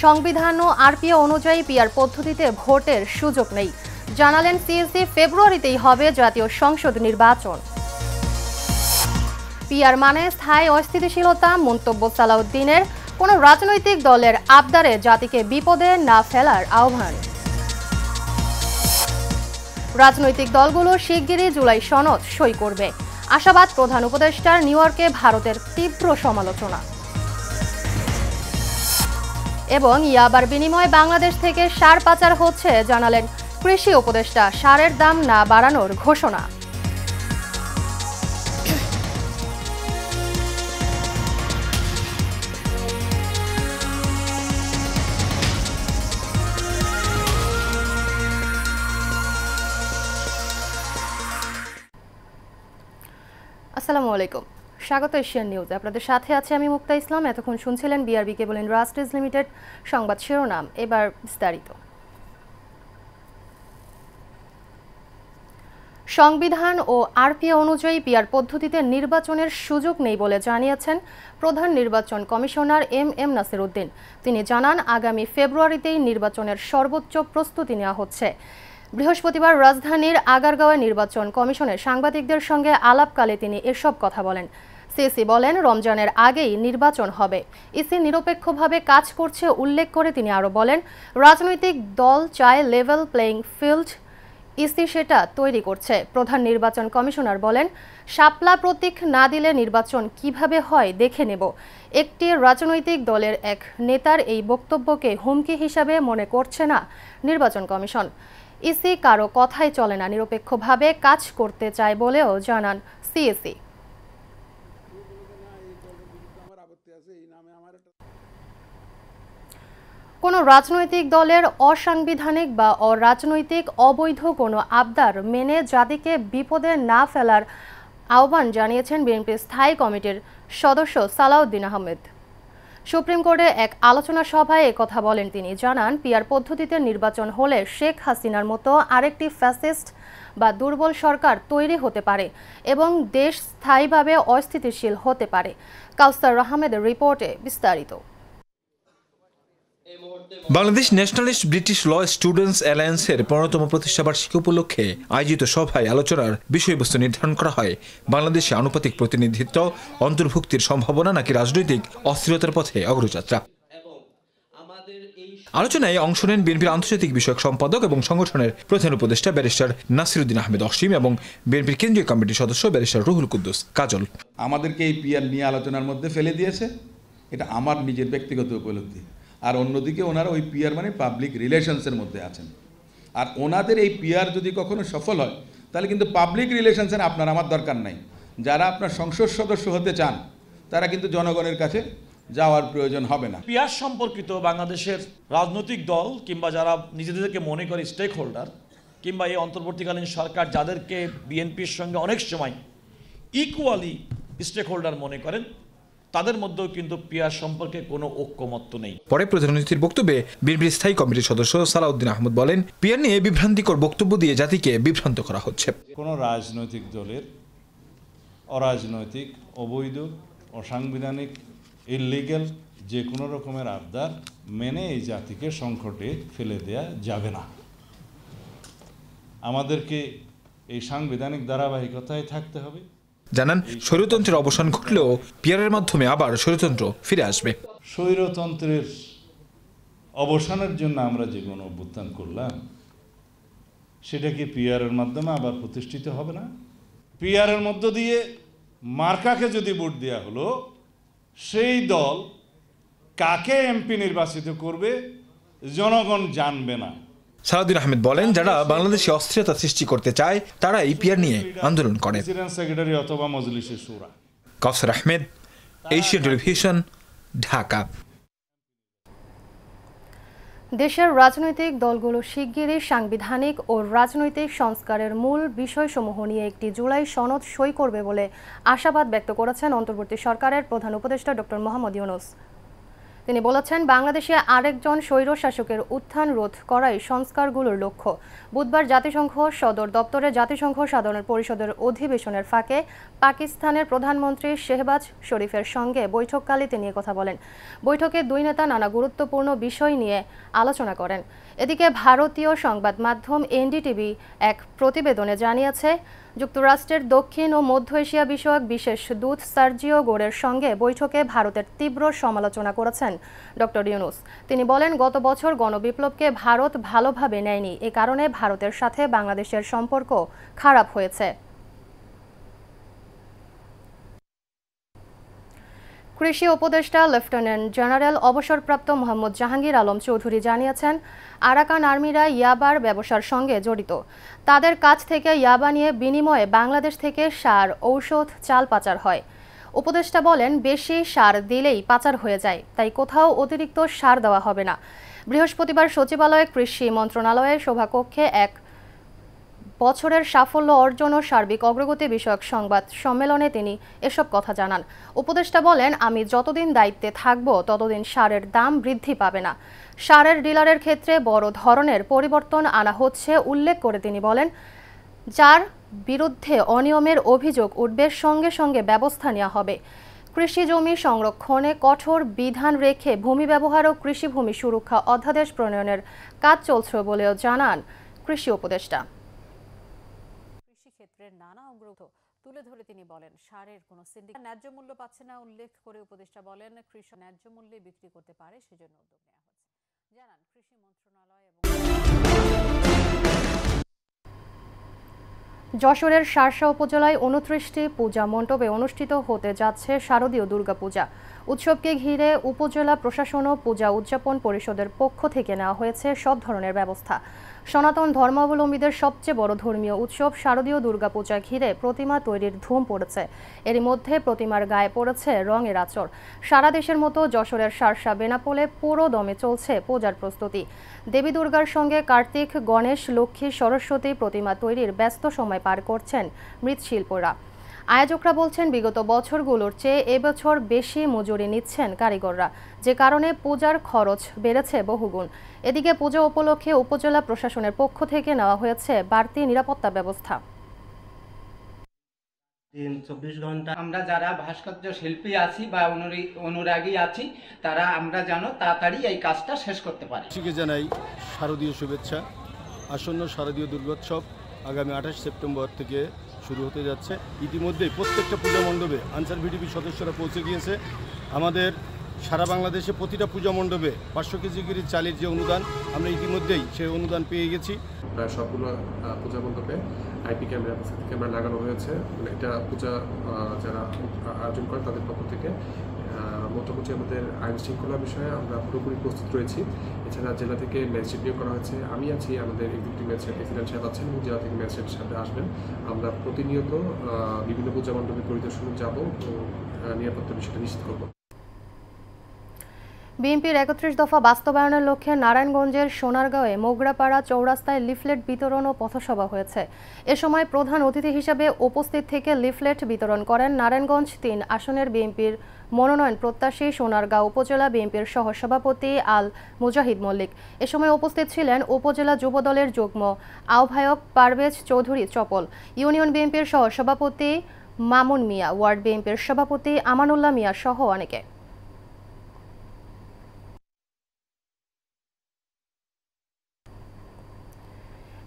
সংবিধান ও আরপিও অনুযায়ী পিআর পদ্ধতিতে ভোটের সুযোগ নেই, জানালেন সিএসি। ফেব্রুয়ারিতেই হবে জাতীয় সংসদ নির্বাচন। পিআর মানে স্থায়ী অস্থিতিশীলতা, মন্তব্য সালাউদ্দিনের। কোন রাজনৈতিক দলের আবদারে জাতিকে বিপদে না ফেলার আহ্বান। রাজনৈতিক দলগুলো শিগগিরই জুলাই সনদ সই করবে, আশাবাদ প্রধান উপদেষ্টার। নিউ ইয়র্কে ভারতের তীব্র সমালোচনা। এবং ইয়াবার বিনিময়ে বাংলাদেশ থেকে সার পাচার হচ্ছে, জানালেন কৃষি উপদেষ্টা। সারের দাম না বাড়ানোর ঘোষণা। আসসালামু আলাইকুম, স্বাগত এশিয়ান নিউজ। আপনাদের সাথে আছে আমি মুক্তা ইসলাম। এতক্ষণ শুনছিলেন বিআরবি কেবল ইন্ডাস্ট্রিজ লিমিটেড সংবাদ শিরোনাম, এবার বিস্তারিত। সংবিধান ও আরপিও অনুযায়ী পিআর পদ্ধতিতে নির্বাচনের সুযোগ নেই বলে জানিয়েছেন প্রধান নির্বাচন কমিশনার এম নাসির উদ্দিন। তিনি জানান, আগামী ফেব্রুয়ারিতেই নির্বাচনের সর্বোচ্চ প্রস্তুতি নেওয়া হচ্ছে। বৃহস্পতিবার রাজধানীর আগারগাঁওয়ে নির্বাচন কমিশনের সাংবাদিকদের সঙ্গে আলাপকালে তিনি এসব কথা বলেন। সিসি বলেন, রমজানের আগেই নির্বাচন হবে। ইসি নিরপেক্ষভাবে কাজ করছে উল্লেখ করে তিনি আরও বলেন, রাজনৈতিক দল চায় লেভেল প্লেইং ফিল্ড, ইসি সেটা তৈরি করছে। প্রধান নির্বাচন কমিশনার বলেন, শাপলা প্রতীক না দিলে নির্বাচন কিভাবে হয় দেখে নেব। একটি রাজনৈতিক দলের এক নেতার এই বক্তব্যকে হুমকি হিসাবে মনে করছে না নির্বাচন কমিশন। ইসি কারো কথাই চলে না, নিরপেক্ষভাবে কাজ করতে চায় বলেও জানান সিএসি। কোনো রাজনৈতিক দলের অসাংবিধানিক বা অরাজনৈতিক অবৈধ কোনো আবদার মেনে জাতিকে বিপদে না ফেলার আহ্বান জানিয়েছেন বিএনপির স্থায়ী কমিটির সদস্য সালাউদ্দিন আহমেদ। সুপ্রিম কোর্টে এক আলোচনা সভায় একথা বলেন তিনি। জানান, পিআর পদ্ধতিতে নির্বাচন হলে শেখ হাসিনার মতো আরেকটি ফ্যাসিস্ট বা দুর্বল সরকার তৈরি হতে পারে এবং দেশ স্থায়ীভাবে অস্থিতিশীল হতে পারে। কাউসার আহমেদের রিপোর্টে বিস্তারিত। Bangladesh nationalist British law students অ্যালায়েন্সের ১৫তম প্রতিষ্ঠাবার্ষিকী উপলক্ষে আয়োজিত সভায় আলোচনার বিষয়বস্তু নির্ধারণ করা হয় বাংলাদেশে আনুপাতিক প্রতিনিধিত্ব, অন্তর্ভুক্তির সম্ভাবনা নাকি রাজনৈতিক অস্থিরতার পথে অগ্রযাত্রা। আলোচনায় অংশ নেন বিএনপির আন্তর্জাতিক বিষয়ক সম্পাদক এবং সংগঠনের প্রধান উপদেষ্টা ব্যারিস্টার নাসিরুদ্দিন আহমেদ অসীম এবং বিএনপির কেন্দ্রীয় কমিটির সদস্য ব্যারিস্টার রুহুল কুদ্দুস কাজল। আমাদেরকে এই পিআর নিয়ে আলোচনার মধ্যে ফেলে দিয়েছে, এটা আমার নিজের ব্যক্তিগত উপলব্ধি। আর অন্যদিকে ওনারা ওই পিআর মানে পাবলিক রিলেশনসের মধ্যে আছেন। আর ওনাদের এই পিআর যদি কখনো সফল হয় তাহলে কিন্তু পাবলিক রিলেশনসের আপনার আমার দরকার নাই। যারা আপনার সংসদ সদস্য হতে চান তারা কিন্তু জনগণের কাছে যাওয়ার প্রয়োজন হবে না। পিআর সম্পর্কিত বাংলাদেশের রাজনৈতিক দল কিংবা যারা নিজেদেরকে মনে করে স্টেক হোল্ডার কিংবা এই অন্তর্বর্তীকালীন সরকার যাদেরকে বিএনপির সঙ্গে অনেক সময় ইকুয়ালি স্টেক হোল্ডার মনে করেন, তাদের মধ্যেও কিন্তু পিআর সম্পর্কে কোনো ঐক্যমত্য নেই। পরে প্রধান অতিথির বক্তব্যে বিএনপির স্থায়ী কমিটির সদস্য সালাউদ্দিন আহমেদ বলেন, পিআর নিয়ে বিভ্রান্তিকর বক্তব্য দিয়ে জাতিকে বিভ্রান্ত করা হচ্ছে। কোনো রাজনৈতিক দলের অরাজনৈতিক, অবৈধ, অসাংবিধানিক, ইললিগ্যাল যে কোনো রকমের আবদার মেনে এই জাতিকে সংকটে ফেলে দেয়া যাবে না। আমাদেরকে এই সাংবিধানিক ধারাবাহিকতায় থাকতে হবে। জানান, স্বৈরতন্ত্রের অবসান ঘটলেও পিআরের মাধ্যমে আবার স্বৈরতন্ত্র ফিরে আসবে। স্বৈরতন্ত্রের অবসানের জন্য আমরা যে কোনো অভ্যুত্থান করলাম সেটা কি পিআরের মাধ্যমে আবার প্রতিষ্ঠিত হবে না? পিআরের মধ্য দিয়ে মার্কাকে যদি ভোট দেওয়া হলো, সেই দল কাকে এমপি নির্বাচিত করবে জনগণ জানবে না। সালাউদ্দিন আহমেদ বলেন, যারা বাংলাদেশে অস্থিরতা সৃষ্টি করতে চায় তারা এই পিআর নিয়ে আন্দোলন করে। সেক্রেটারি অথবা মজলিসে শুরা। কাউসার আহমেদ, এশিয়ান টেলিভিশন, ঢাকা। দেশের রাজনৈতিক দলগুলো শিগগিরই সাংবিধানিক ও রাজনৈতিক সংস্কারের মূল বিষয়সমূহ নিয়ে একটি জুলাই সনদ সই করবে বলে আশাবাদ ব্যক্ত করেছেন অন্তর্বর্তী সরকারের প্রধান উপদেষ্টা ডক্টর মোহাম্মদ ইউনূস। তিনি বলেছেন, বাংলাদেশে আরেকজন স্বৈরশাসকের উত্থান রোধ করাই সংস্কারগুলোর লক্ষ্য। বুধবার জাতিসংঘ সদর দপ্তরে জাতিসংঘ সাধারণ পরিষদের অধিবেশনের ফাঁকে পাকিস্তানের প্রধানমন্ত্রী শেহবাজ শরীফের সঙ্গে বৈঠককালে তিনি কথা বলেন। বৈঠকে দুই নেতা নানা গুরুত্বপূর্ণ বিষয় নিয়ে আলোচনা করেন। এদিকে ভারতীয় সংবাদ মাধ্যম এনডিটিভি এক প্রতিবেদনে জানিয়েছে, যুক্তরাষ্ট্রের দক্ষিণ ও মধ্য এশিয়া বিষয়ক বিশেষ দূত সার্জিও গোরের সঙ্গে বৈঠকে ভারতের তীব্র সমালোচনা করেছেন ডক্টর ইউনুস। তিনি বলেন, গত বছর গণবিপ্লবকে ভারত ভালোভাবে নেয়নি, এ কারণে ভারতের সাথে বাংলাদেশের সম্পর্ক খারাপ হয়েছে। কৃষি উপদেষ্টা লেফটেন্যান্ট জেনারেল অবসরপ্রাপ্ত মোহাম্মদ জাহাঙ্গীর আলম চৌধুরী জানিয়েছেন, আরাকান আর্মিরা ইয়াবার ব্যবসার সঙ্গে জড়িত। তাদের কাছ থেকে ইয়াবা নিয়ে বিনিময়ে বাংলাদেশ থেকে সার, ঔষধ, চাল পাচার হয়। উপদেষ্টা বলেন, বেশি সার দিলেই পাচার হয়ে যায়, তাই কোথাও অতিরিক্ত সার দেওয়া হবে না। বৃহস্পতিবার সচিবালয়ে কৃষি মন্ত্রণালয়ের সভাকক্ষে এক বছরের সাফল্য অর্জন ও সার্বিক অগ্রগতি বিষয়ক সংবাদ সম্মেলনে তিনি এসব কথা জানান। উপদেষ্টা বলেন, আমি যতদিন দায়িত্বে থাকব ততদিন সারের দাম বৃদ্ধি পাবে না। সারের ডিলারের ক্ষেত্রে বড় ধরনের পরিবর্তন আনা হচ্ছে উল্লেখ করে তিনি বলেন, যার বিরুদ্ধে অনিয়মের অভিযোগ উঠবে সঙ্গে সঙ্গে ব্যবস্থা নেওয়া হবে। কৃষি জমি সংরক্ষণে কঠোর বিধান রেখে ভূমি ব্যবহার ও কৃষি ভূমি সুরক্ষা অধ্যাদেশ প্রণয়নের কাজ চলছে বলেও জানান কৃষি উপদেষ্টা। নানা অগ্রগতি তুলে ধরে তিনি বলেন, সারের কোনো সিন্ডিকেট ন্যায্য মূল্য পাচ্ছে না উল্লেখ করে উপদেষ্টা বলেন, কৃষক ন্যায্য মূল্যে বিক্রি করতে পারে সেজন্য উদ্যোগ নেওয়া হচ্ছে। জানান কৃষি মন্ত্রণালয়। যশোরের শার্শা উপজেলায় 29টি পূজা মণ্ডপে অনুষ্ঠিত হতে যাচ্ছে শারদীয় দুর্গাপূজা। উৎসবকে ঘিরে উপজেলা প্রশাসন ও পূজা উদযাপন পরিষদের পক্ষ থেকে নেওয়া হয়েছে সব ধরনের ব্যবস্থা। সনাতন ধর্মাবলম্বীদের সবচেয়ে বড় ধর্মীয় উৎসব শারদীয় দুর্গাপূজা ঘিরে প্রতিমা তৈরির ধুম পড়েছে। এরই মধ্যে প্রতিমার গায়ে পড়েছে রঙের আঁচড়। সারা দেশের মতো যশোরের শার্শা বেনাপোলে পুরো দমে চলছে পূজার প্রস্তুতি। দেবী দুর্গার সঙ্গে কার্তিক, গণেশ, লক্ষ্মী, সরস্বতী প্রতিমা তৈরির ব্যস্ত সময় পার করছেন মৃৎশিল্পীরা। আয়োজকরা বলছেন, বিগত বছরগুলোর চেয়ে এবছর বেশি মজুরি নিচ্ছেন কারিগররা, যে কারণে পূজার খরচ বেড়েছে বহুগুণ। এদিকে পূজা উপলক্ষে উপজেলা প্রশাসনের পক্ষ থেকে নেওয়া হয়েছে বাড়তি নিরাপত্তা ব্যবস্থা। 24 ঘন্টা আমরা যারা ভাস্কর্য শিল্পী আছি বা অনুরাগী আছি, তারা আমরা যেন তাড়াতাড়ি এই কাজটা শেষ করতে পারি। জানাই শারদীয় শুভেচ্ছা। আসন্ন শারদীয় দুর্গোৎসব আগামী 28 সেপ্টেম্বর থেকে শুরু হতে যাচ্ছে। ইতিমধ্যেই প্রত্যেকটা পূজা মণ্ডপে আনসার ভিডিপি সদস্যরা পৌঁছে গিয়েছে। আমাদের সারা বাংলাদেশে প্রতিটা পূজা মণ্ডপে 500 কেজি করে চালের যে অনুদান, আমরা ইতিমধ্যেই সেই অনুদান পেয়ে গেছি। প্রায় সবগুলো পূজা মণ্ডপে আইপি ক্যামেরা, সিসি ক্যামেরা লাগানো হয়েছে। এটা পূজা যারা আয়োজন করে তাদের পক্ষ থেকে মোটামুটি আমাদের আইন শৃঙ্খলা বিষয়ে আমরা পুরোপুরি প্রস্তুত রয়েছি। এছাড়া জেলা থেকে ম্যাজিস্ট্রেট নিয়োগ করা হয়েছে। আমি আছি, আমাদের এক্সিকিউটিভ ম্যাজিস্ট্রেট প্রেসিডেন্ট সাহেব আছেন, জেলা থেকে ম্যাজিস্ট্রেট সাহেব আসবেন। আমরা প্রতিনিয়ত বিভিন্ন পূজা মণ্ডপে পরিদর্শনে যাব ও নিরাপত্তা বিষয়টা নিশ্চিত করব। বিএনপির 31 দফা বাস্তবায়নের লক্ষ্যে নারায়ণগঞ্জের সোনারগাঁওয়ে মোগরাপাড়া চৌরাস্তায় লিফলেট বিতরণ ও পথসভা হয়েছে। এ সময় প্রধান অতিথি হিসেবে উপস্থিত থেকে লিফলেট বিতরণ করেন নারায়ণগঞ্জ 3 আসনের বিএনপির মনোনয়ন প্রত্যাশী সোনারগাঁও উপজেলা বিএনপির সহসভাপতি আল মুজাহিদ মল্লিক। এ সময় উপস্থিত ছিলেন উপজেলা যুবদলের যুগ্ম আহ্বায়ক পারভেজ চৌধুরী চপল, ইউনিয়ন বিএনপির সহসভাপতি মামুন মিয়া, ওয়ার্ড বিএনপির সভাপতি আমানুল্লাহ মিয়া সহ অনেকে।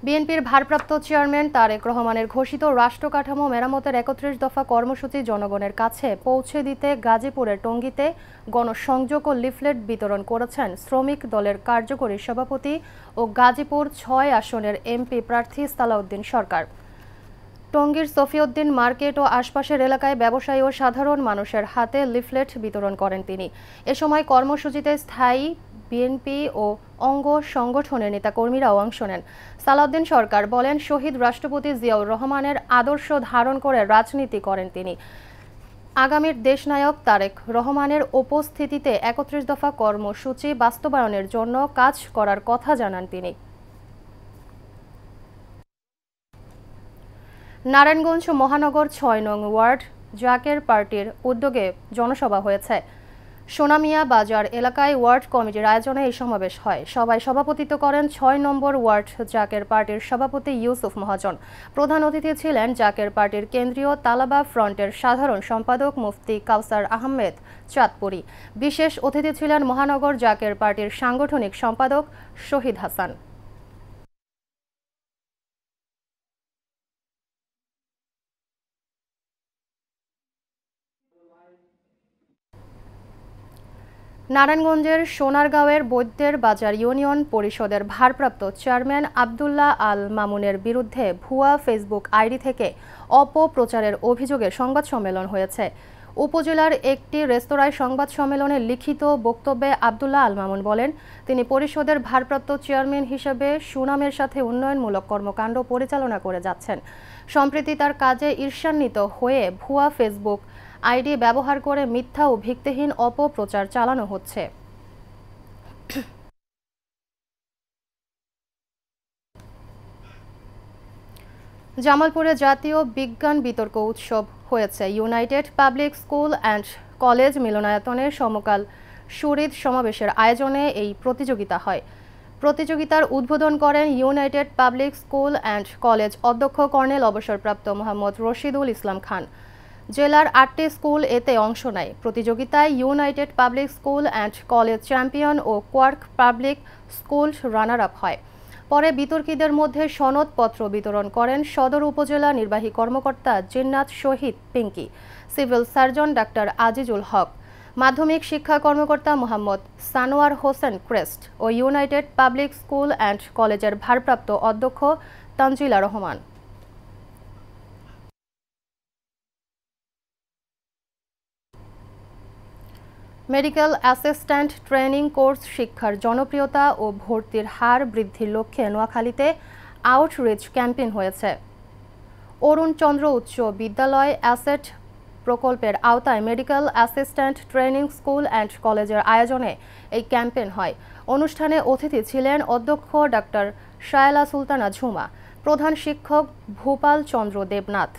বিএনপির ভারপ্রাপ্ত চেয়ারম্যান তারেক রহমানের ঘোষিত রাষ্ট্র কাঠামো মেরামতের 31 দফা কর্মসূচি জনগণের কাছে পৌঁছে দিতে গাজীপুরের টঙ্গীতে গণসংযোগ ও লিফলেট বিতরণ করেছেন শ্রমিক দলের কার্যকরী সভাপতি ও গাজীপুর 6 আসনের এমপি প্রার্থী সালাউদ্দিন সরকার। টঙ্গীর সফিউদ্দিন মার্কেট ও আশপাশের এলাকায় ব্যবসায়ী ও সাধারণ মানুষের হাতে লিফলেট বিতরণ করেন তিনি। এ সময় কর্মসূচিতে স্থায়ী বিএনপি ও অঙ্গ সংগঠনের নেতাকর্মীরাও অংশ নেন। সালাউদ্দিন সরকার বলেন, শহীদ রাষ্ট্রপতি জিয়াউর রহমানের আদর্শ ধারণ করে রাজনীতি করেন তিনি। আগামীর দেশনায়ক তারেক রহমানের উপস্থিতিতে 31 দফা কর্মসূচি বাস্তবায়নের জন্য কাজ করার কথা জানান তিনি। নারায়ণগঞ্জ মহানগর 6 নং ওয়ার্ড জাকের পার্টির উদ্যোগে জনসভা হয়েছে। সোনামিয়া বাজার এলাকায় ওয়ার্ড কমিটির আয়োজনে এই সমাবেশ হয়। সভায় সভাপতিত্ব করেন ৬ নম্বর ওয়ার্ড জাকের পার্টির সভাপতি ইউসুফ মহাজন। প্রধান অতিথি ছিলেন জাকের পার্টির কেন্দ্রীয় তালাবা ফ্রন্টের সাধারণ সম্পাদক মুফতি কাউসার আহমেদ চাঁদপুরি। বিশেষ অতিথি ছিলেন মহানগর জাকের পার্টির সাংগঠনিক সম্পাদক শহীদ হাসান। নারায়ণগঞ্জের সোনারগাঁওয়ের বৈদ্যের বাজার ইউনিয়ন পরিষদের ভারপ্রাপ্ত চেয়ারম্যান আব্দুল্লাহ আল মামুনের বিরুদ্ধে ভুয়া ফেসবুক আইডি থেকে অপপ্রচারের অভিযোগে সংবাদ সম্মেলন হয়েছে। উপজেলার একটি রেস্তোরাঁয় সংবাদ সম্মেলনে লিখিত বক্তব্যে আব্দুল্লাহ আল মামুন বলেন, তিনি পরিষদের ভারপ্রাপ্ত চেয়ারম্যান হিসেবে সুনামের সাথে উন্নয়নমূলক কর্মকাণ্ড পরিচালনা করে যাচ্ছেন। সম্প্রতি তার কাজে ঈর্ষান্বিত হয়ে ভুয়া ফেসবুক আইডি ব্যবহার করে মিথ্যা ও ভিত্তিহীন অপপ্রচার চালানো হচ্ছে। জামালপুরে জাতীয় বিজ্ঞান বিতর্ক উৎসব হয়েছে। United public school and college মিলনায়তনে সমকাল শরীদ সমাবেশের আয়োজনে এই প্রতিযোগিতা হয়। প্রতিযোগিতার উদ্বোধন করেন United public school and college অধ্যক্ষ কর্নেল অবসরপ্রাপ্ত মোহাম্মদ রশিদুল ইসলাম খান। জেলার ৮টি স্কুল এতে অংশ নেয়। প্রতিযোগিতায় United public school and College champion ও Quark Public School runner up হয়। পরে বিতর্কীদের মধ্যে সনদপত্র বিতরণ করেন সদর উপজেলা নির্বাহী কর্মকর্তা জিন্নাত শহীদ পিঙ্কি, সিভিল সার্জন ডাক্তার আজিজুল হক, মাধ্যমিক শিক্ষা কর্মকর্তা মোহাম্মদ সানোয়ার হোসেন ক্রেস্ট ও ইউনাইটেড পাবলিক স্কুল অ্যান্ড কলেজের ভারপ্রাপ্ত অধ্যক্ষ Tanzila Rahman. Medical assistant training course শিক্ষার জনপ্রিয়তা ও ভর্তির হার বৃদ্ধির লক্ষ্যে নোয়াখালীতে আউটরিচ ক্যাম্পেইন হয়েছে। অরুণ চন্দ্র উচ্চ বিদ্যালয় অ্যাসেট প্রকল্পের আওতায় medical assistant training school and কলেজের আয়োজনে এই ক্যাম্পেইন হয়। অনুষ্ঠানে অতিথি ছিলেন অধ্যক্ষ ডাক্তার শায়লা সুলতানা ঝুমা, প্রধান শিক্ষক ভূপাল চন্দ্র দেবনাথ,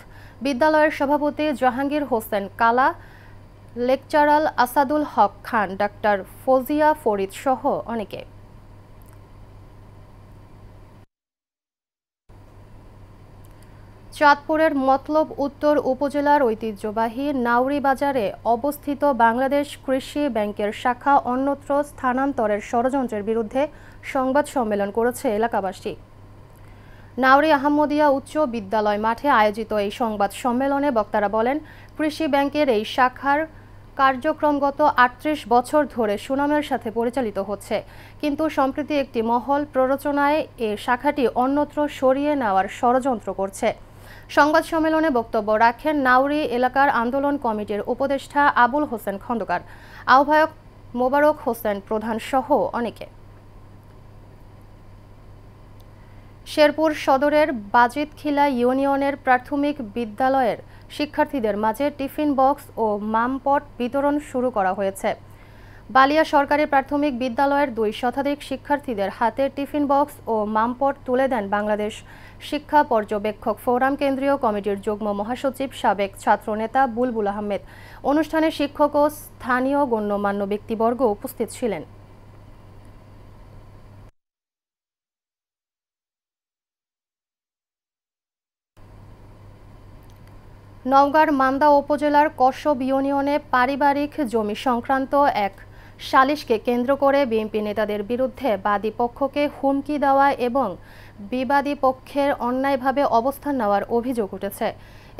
বিদ্যালয়ের সভাপতি জাহাঙ্গীর হোসেন কালা, লেকচারাল আসাদুল হক খান, ডাক্তার ফজিয়া ফরিদ সহ অনেকে। চাঁদপুরের মতলব উত্তর উপজেলার ঐতিহ্যবাহী নাউরি বাজারে অবস্থিত বাংলাদেশ কৃষি ব্যাংকের শাখা অন্যত্র স্থানান্তরের ষড়যন্ত্রের বিরুদ্ধে সংবাদ সম্মেলন করেছে এলাকাবাসী। নাউরি আহমদিয়া উচ্চ বিদ্যালয় মাঠে আয়োজিত এই সংবাদ সম্মেলনে বক্তারা বলেন, কৃষি ব্যাংকের এই শাখার কার্যক্রম গত ৩৮ বছর ধরে সুনামের সাথে পরিচালিত হচ্ছে, কিন্তু সম্প্রতি একটি মহল প্ররোচনায় এ শাখাটি অন্যত্র সরিয়ে নেওয়ার ষড়যন্ত্র করছে। সংবাদ সম্মেলনে বক্তব্য রাখেন নাউরি এলাকার আন্দোলন কমিটির উপদেষ্টা আবুল হোসেন খন্দকার, আহ্বায়ক মোবারক হোসেন প্রধান সহ অনেকে। শেরপুর সদরের বাজিতখিলা ইউনিয়নের প্রাথমিক বিদ্যালয়ের শিক্ষার্থীদের মাঝে টিফিন বক্স ও মামপট বিতরণ শুরু করা হয়েছে। বালিয়া সরকারি প্রাথমিক বিদ্যালয়ের ২ শতাধিক শিক্ষার্থীদের হাতে টিফিন বক্স ও মামপট তুলে দেন বাংলাদেশ শিক্ষা পর্যবেক্ষক ফোরাম কেন্দ্রীয় কমিটির যুগ্ম মহাসচিব সাবেক ছাত্রনেতা বুলবুল আহমেদ। অনুষ্ঠানে শিক্ষক ও স্থানীয় গণ্যমান্য ব্যক্তিবর্গ উপস্থিত ছিলেন। নওগাঁর মান্দা উপজেলার কসব ইউনিয়নে পারিবারিক জমি সংক্রান্ত এক সালিশকে কেন্দ্র করে বিএনপি নেতাদের বিরুদ্ধে বাদী পক্ষকে হুমকি দেওয়া এবং বিবাদী পক্ষের অন্যায়ভাবে অবস্থান নেওয়ার অভিযোগ উঠেছে।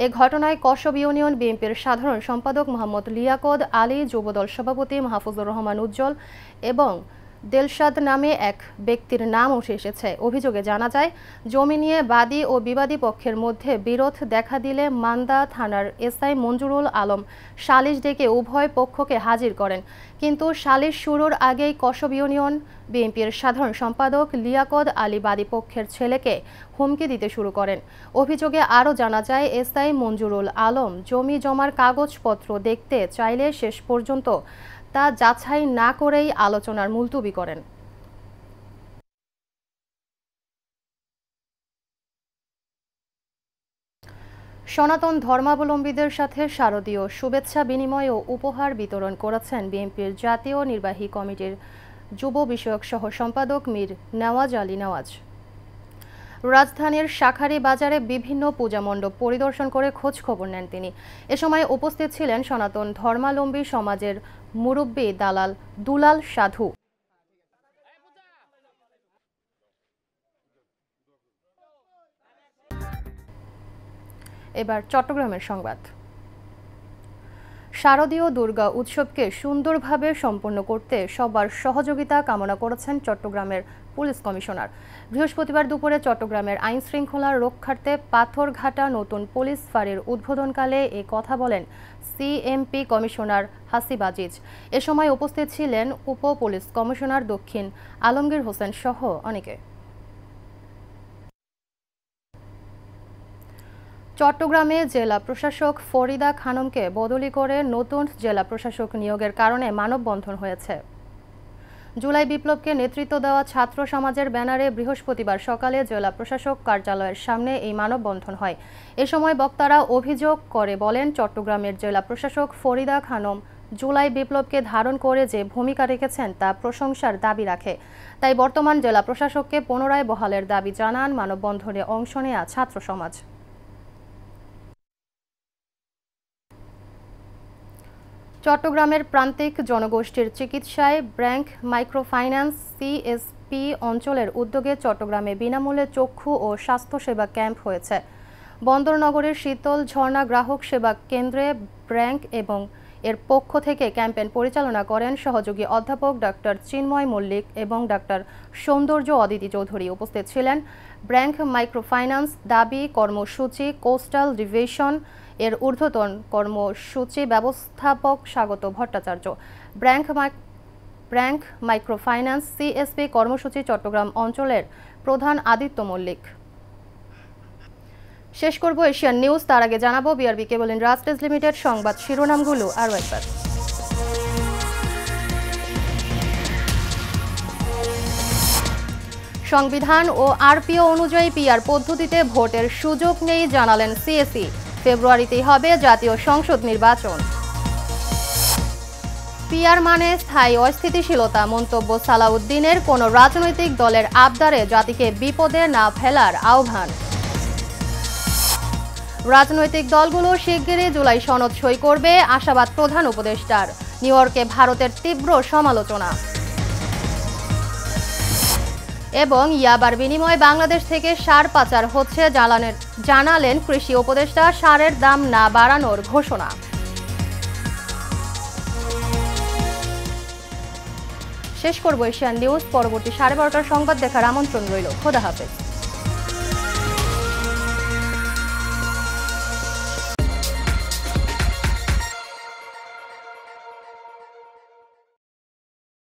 এ ঘটনায় কসব ইউনিয়ন বিএনপির সাধারণ সম্পাদক মোহাম্মদ লিয়াকত আলী, যুবদল সভাপতি মাহফুজুর রহমান উজ্জ্বল এবং দেলশাদ নামে এক ব্যক্তির নাম উঠে এসেছে। অভিযোগে জানা যায়, জমি নিয়ে বাদী ও বিবাদী পক্ষের মধ্যে বিরোধ দেখা দিলে মান্দা থানার এসআই মঞ্জুরুল আলম সালিশ ডেকে উভয় পক্ষকে হাজির করেন, কিন্তু সালিশ শুরুর আগেই কসব ইউনিয়ন বিএনপির সাধারণ সম্পাদক লিয়াকত আলী বাদী পক্ষের ছেলেকে হুমকি দিতে শুরু করেন। অভিযোগে আরও জানা যায়, এসআই মঞ্জুরুল আলম জমি জমার কাগজপত্র দেখতে চাইলে শেষ পর্যন্ত তা যাচাই না করেই আলোচনার মুলতবি করেন। সনাতন ধর্মাবলম্বীদের সাথে শারদীয় শুভেচ্ছা বিনিময় ও উপহার বিতরণ করেছেন বিএনপির জাতীয় নির্বাহী কমিটির যুব বিষয়ক সহ সম্পাদক মীর নেওয়াজ আলী নেওয়াজ। রাজধানীর শাঁখারী বাজারে বিভিন্ন পূজা মণ্ডপ পরিদর্শন করে খোঁজ খবর নেন তিনি। এ সময় উপস্থিত ছিলেন সনাতন ধর্মাবলম্বী সমাজের মুরব্বী দুলাল সাধু। এবার চট্টগ্রামের সংবাদ। শারদীয় দুর্গা উৎসবকে সুন্দরভাবে সম্পন্ন করতে সবার সহযোগিতা কামনা করেছেন চট্টগ্রামের পুলিশ কমিশনার। বৃহস্পতিবার দুপুরে চট্টগ্রামের আইন শৃঙ্খলা রক্ষার্থে পাথরঘাটা নতুন পুলিশ ফাঁড়ির উদ্বোধনকালে এ কথা বলেন সিএমপি কমিশনার হাসিব আজিজ। এ সময় উপস্থিত ছিলেন উপ পুলিশ কমিশনার দক্ষিণ আলমগীর হোসেন সহ অনেকে। চট্টগ্রামে জেলা প্রশাসক ফরিদা খানমকে বদলি করে নতুন জেলা প্রশাসক নিয়োগের কারণে মানববন্ধন হয়েছে। জুলাই বিপ্লবকে নেতৃত্ব দেওয়া ছাত্র সমাজের ব্যানারে বৃহস্পতিবার সকালে জেলা প্রশাসক কার্যালয়ের সামনে এই মানববন্ধন হয়। এ সময় বক্তারা অভিযোগ করে বলেন, চট্টগ্রামের জেলা প্রশাসক ফরিদা খানম জুলাই বিপ্লবকে ধারণ করে যে ভূমিকা রেখেছেন তা প্রশংসার দাবি রাখে। তাই বর্তমান জেলা প্রশাসককে পুনরায় বহালের দাবি জানান মানববন্ধনে অংশ নেয়া ছাত্র সমাজ। চট্টগ্রামের প্রান্তিক জনগোষ্ঠীর চিকিৎসায় ব্র্যাংক মাইক্রোফাইন্যান্স সিএসপি অঞ্চলের উদ্যোগে চট্টগ্রামে বিনামূল্যে চক্ষু ও স্বাস্থ্যসেবা ক্যাম্প হয়েছে। বন্দরনগরের শীতল ঝর্ণা গ্রাহক সেবা কেন্দ্রে ব্র্যাংক এবং এর পক্ষ থেকে ক্যাম্পেইন পরিচালনা করেন সহযোগী অধ্যাপক ডক্টর চিন্ময় মল্লিক এবং ডক্টর সৌন্দর্য অদিতি চৌধুরী। উপস্থিত ছিলেন ব্র্যাংক মাইক্রোফাইন্যান্স দাবি কর্মসূচি কোস্টাল ডিভিশন এর ঊর্ধ্বতন কর্মসূচি ব্যবস্থাপক স্বাগত ভট্টাচার্য, ব্র্যাংক মাইক্রোফাইন্যান্স সিএসপি কর্মসূচি চট্টগ্রাম অঞ্চলের প্রধান আদিত্য মল্লিক। শেষ করব এশিয়ান নিউজ, তার আগে জানাবো বিআরবি কেবল ইন্ডাস্ট্রিজ লিমিটেড সংবাদ শিরোনামগুলো আরও একবার। সংবিধান ও আরপিও অনুযায়ী পিআর পদ্ধতিতে ভোটের সুযোগ নেই জানালেন সিএসি। ফেব্রুয়ারিতেই হবে জাতীয় সংসদ নির্বাচন। পিআর মানে স্থায়ী অস্থিতিশীলতা, মন্তব্য সালাউদ্দিনের। কোনো রাজনৈতিক দলের আবদারে জাতিকে বিপদে না ফেলার আহ্বান। রাজনৈতিক দলগুলো শিগগিরই জুলাই সনদ সই করবে, আশাবাদ প্রধান উপদেষ্টার। নিউ ইয়র্কে ভারতের তীব্র সমালোচনা। এবং ইয়াবার বিনিময়ে বাংলাদেশ থেকে সার পাচার হচ্ছে জানালেন কৃষি উপদেষ্টা। সারের দাম না বাড়ানোর ঘোষণা। শেষ করব এশিয়ান নিউজ। পরবর্তী 12:30টার সংবাদ দেখার আমন্ত্রণ রইল। খোদা হাফেজ।